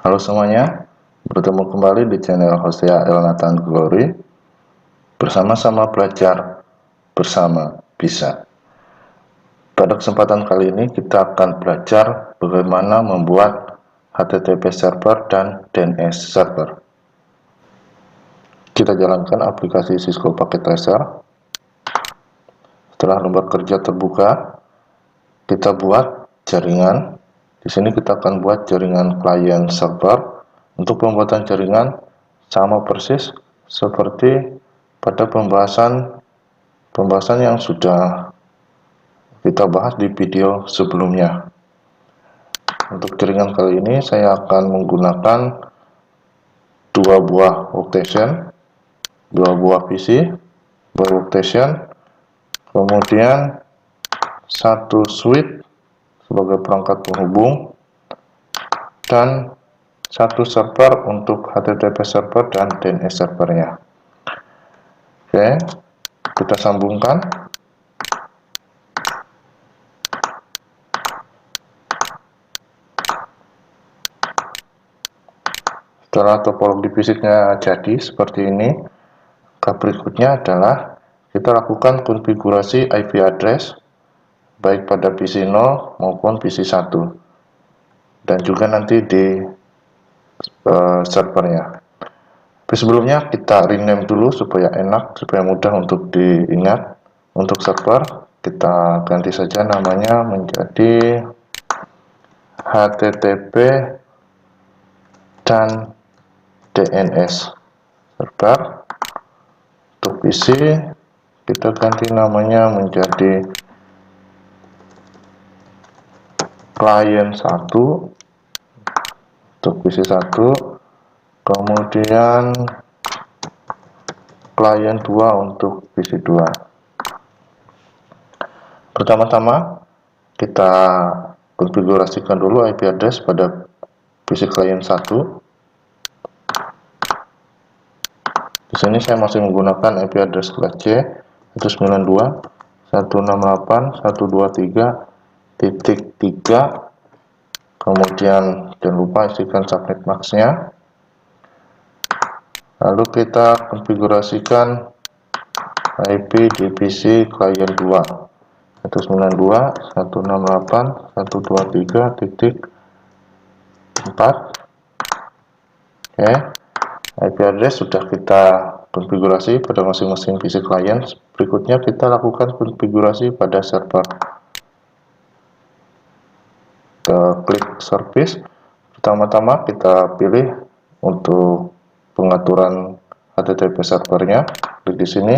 Halo semuanya, bertemu kembali di channel Hosea Elnathan Glory. Bersama-sama belajar, bersama bisa. Pada kesempatan kali ini kita akan belajar bagaimana membuat HTTP server dan DNS server. Kita jalankan aplikasi Cisco Packet Tracer. Setelah lembar kerja terbuka, kita buat jaringan. Di sini kita akan buat jaringan klien server. Untuk pembuatan jaringan sama persis seperti pada pembahasan yang sudah kita bahas di video sebelumnya. Untuk jaringan kali ini saya akan menggunakan dua buah workstation, dua buah PC, dua workstation, kemudian satu switch sebagai perangkat penghubung, dan satu server untuk HTTP server dan DNS servernya. Oke, kita sambungkan. Setelah topologi fisiknya jadi seperti ini, langkah berikutnya adalah kita lakukan konfigurasi IP address baik pada PC 0 maupun PC 1 dan juga nanti di servernya. Tapi sebelumnya kita rename dulu supaya enak, supaya mudah untuk diingat. Untuk server kita ganti saja namanya menjadi HTTP dan DNS server. Untuk PC kita ganti namanya menjadi klien 1 untuk PC 1, kemudian klien 2 untuk PC 2. Pertama-tama kita konfigurasikan dulu IP address pada PC klien 1. Di sini saya masih menggunakan IP address kelas C 192.168.123.3. Kemudian jangan lupa isikan subnet max-nya. Lalu kita konfigurasikan IP di PC klien 2 192.168.123.4. Oke, IP address sudah kita konfigurasi pada masing-masing PC klien. Berikutnya kita lakukan konfigurasi pada server. Kita klik service. Pertama-tama kita pilih untuk pengaturan HTTP servernya. Klik di sini.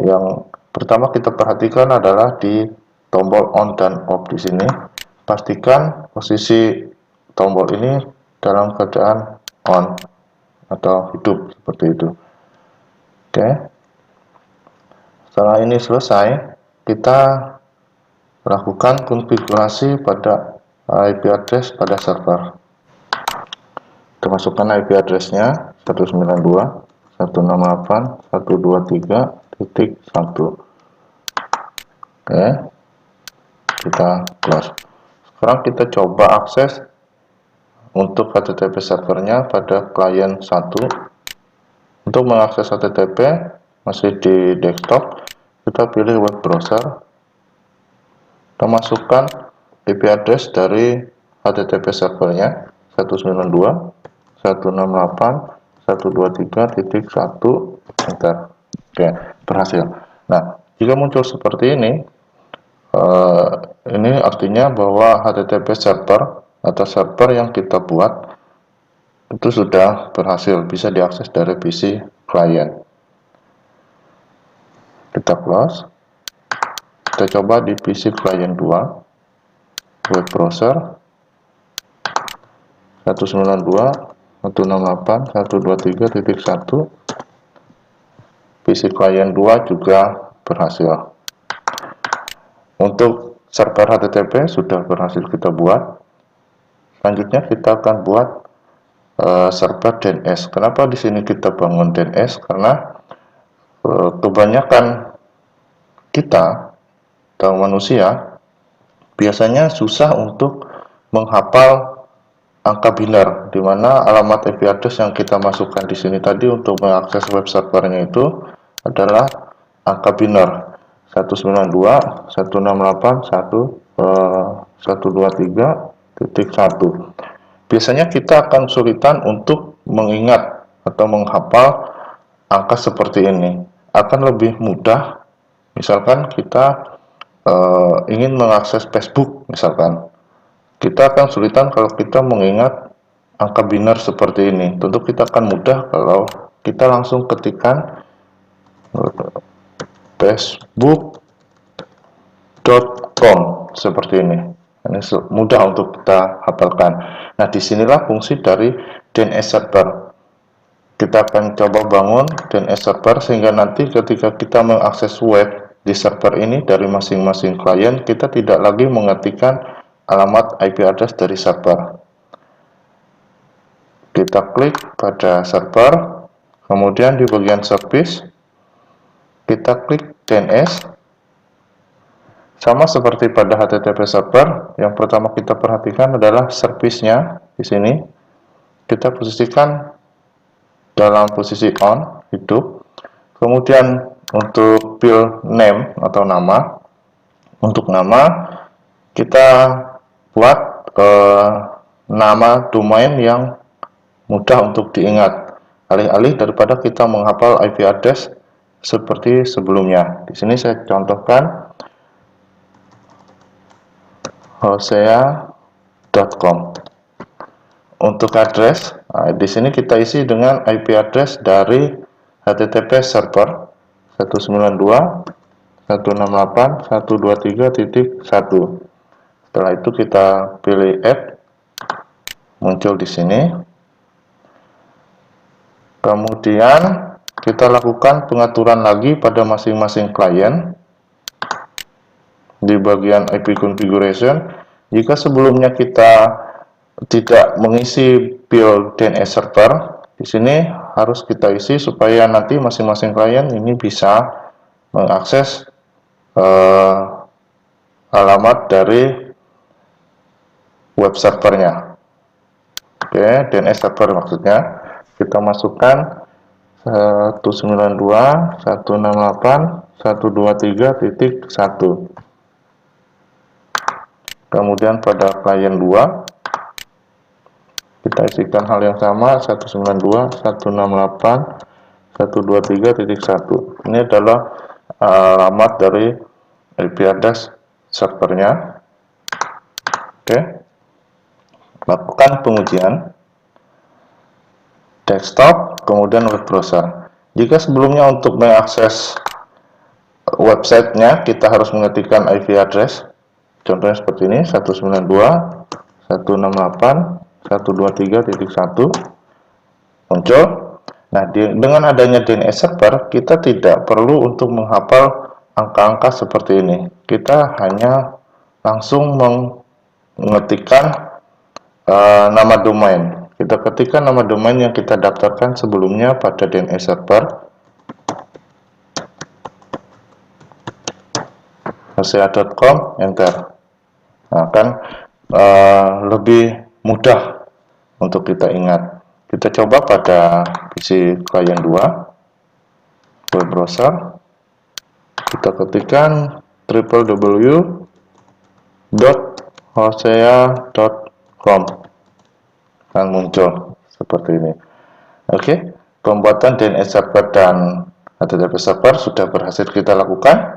Yang pertama kita perhatikan adalah di tombol on dan off di sini. Pastikan posisi tombol ini dalam keadaan on atau hidup seperti itu. Oke. Setelah ini selesai, kita lakukan konfigurasi pada IP address pada server. Kita masukkan IP address-nya 192.168.123.1. Oke, kita close. Sekarang kita coba akses untuk HTTP servernya pada klien 1. Untuk mengakses HTTP masih di desktop, kita pilih web browser. Kita masukkan IP address dari HTTP servernya 192.168.123.1. Enter. Oke, berhasil. Nah, jika muncul seperti ini artinya bahwa HTTP server atau server yang kita buat itu sudah berhasil, bisa diakses dari PC klien. Kita close. Kita coba di PC klien 2, web browser 192.168.123.1. PC klien 2 juga berhasil. Untuk server HTTP sudah berhasil kita buat. Selanjutnya kita akan buat server DNS. Kenapa di sini kita bangun DNS? Karena kebanyakan kita atau manusia biasanya susah untuk menghafal angka binar, di mana alamat IP address yang kita masukkan di sini tadi untuk mengakses web servernya itu adalah angka binar 192.168.123.1. Biasanya kita akan kesulitan untuk mengingat atau menghafal angka seperti ini. Akan lebih mudah misalkan kita ingin mengakses Facebook misalkan. Kita akan kesulitan kalau kita mengingat angka binar seperti ini. Tentu kita akan mudah kalau kita langsung ketikkan facebook.com seperti ini. Ini mudah untuk kita hafalkan. Nah, disinilah fungsi dari DNS server. Kita akan coba bangun DNS server sehingga nanti ketika kita mengakses web di server ini dari masing-masing klien, kita tidak lagi mengetikkan alamat IP address dari server. Kita klik pada server, kemudian di bagian service kita klik DNS. Sama seperti pada HTTP server, yang pertama kita perhatikan adalah service-nya. Di sini kita posisikan dalam posisi on, hidup. Kemudian untuk field name atau nama, untuk nama kita buat nama domain yang mudah untuk diingat, alih-alih daripada kita menghafal IP address seperti sebelumnya. Di sini saya contohkan hosea.com. Untuk address, di sini kita isi dengan IP address dari HTTP server 192.168.123.1. Setelah itu kita pilih add, muncul di sini. Kemudian kita lakukan pengaturan lagi pada masing-masing klien. Di bagian IP configuration, jika sebelumnya kita tidak mengisi field DNS server, di sini harus kita isi supaya nanti masing-masing klien ini bisa mengakses alamat dari web servernya. Oke, DNS server maksudnya. Kita masukkan 192.168.123.1. Kemudian pada klien 2 kita isikan hal yang sama 192.168.123.1. Ini adalah alamat dari IP address servernya. Oke. Lakukan pengujian desktop, kemudian web browser. Jika sebelumnya untuk mengakses websitenya kita harus mengetikkan IP address, contohnya seperti ini 192.168.123.1 muncul. Nah, dengan adanya DNS server kita tidak perlu untuk menghafal angka-angka seperti ini. Kita hanya langsung mengetikkan nama domain. Kita ketikkan nama domain yang kita daftarkan sebelumnya pada DNS server. hosea.com, enter. Nah, kan lebih mudah untuk kita ingat. Kita coba pada PC klien 2, web browser. Kita ketikkan www.hosea.com, akan muncul seperti ini. Oke, pembuatan DNS server dan HTTP server sudah berhasil kita lakukan.